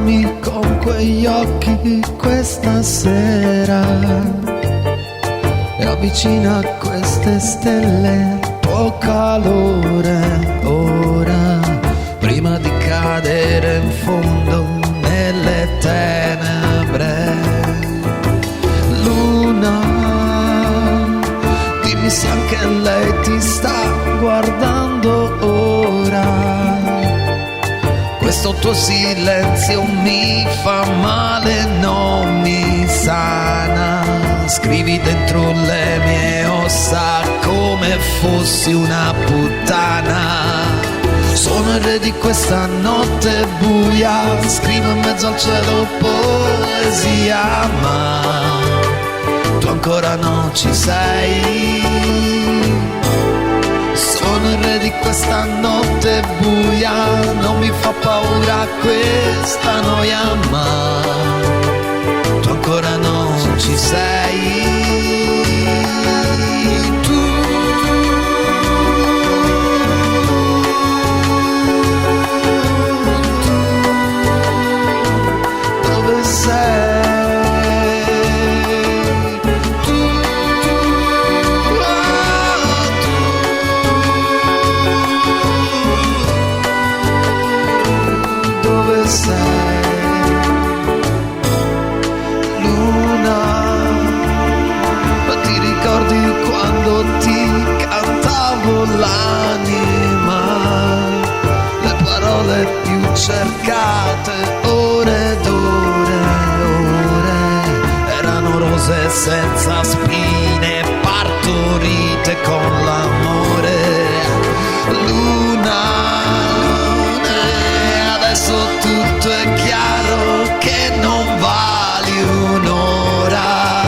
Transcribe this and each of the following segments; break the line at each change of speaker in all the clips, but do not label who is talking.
guardarmi con quegli occhi questa sera e avvicina queste stelle il tuo calore ora, prima di cadere in fondo nelle tenebre. Luna, dimmi se anche lei ti sta guardando ora. Questo tuo silenzio mi fa male, non mi sana. Scrivi dentro le mie ossa come fossi una puttana. Sono il re di questa notte buia, scrivo in mezzo al cielo poesia, ma tu ancora non ci sei. Sono il re di questa notte buia, non mi fa paura questa noia, ma tu ancora non ci sei. Tu dove sei? Luna, ma ti ricordi quando ti cantavo l'anima? Le parole più cercate, ore ed ore, erano rose senza spine, partorite con l'amore. Luna, adesso tutto è chiaro che non vali un'ora,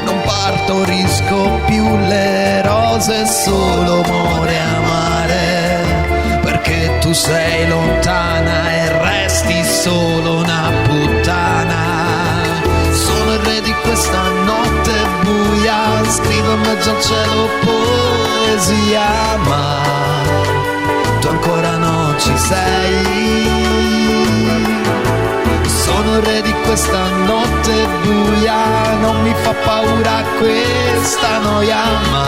non partorisco più le rose, solo amore amare, perché tu sei lontana e resti solo una puttana. Sono il re di questa notte buia, scrivo in mezzo al cielo poesia, ma tu ancora non ci sei. Sono il re di questa notte buia, non mi fa paura questa noia, ma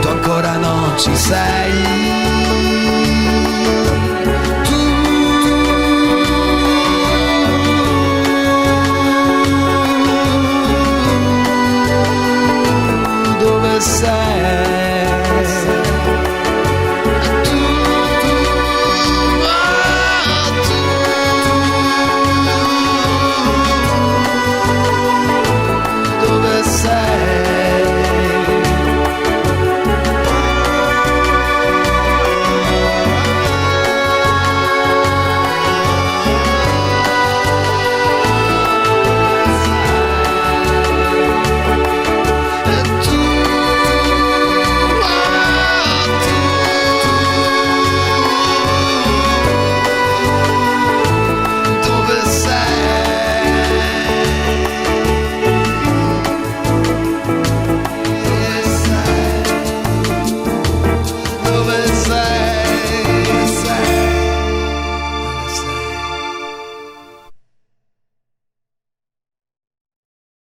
tu ancora non ci sei.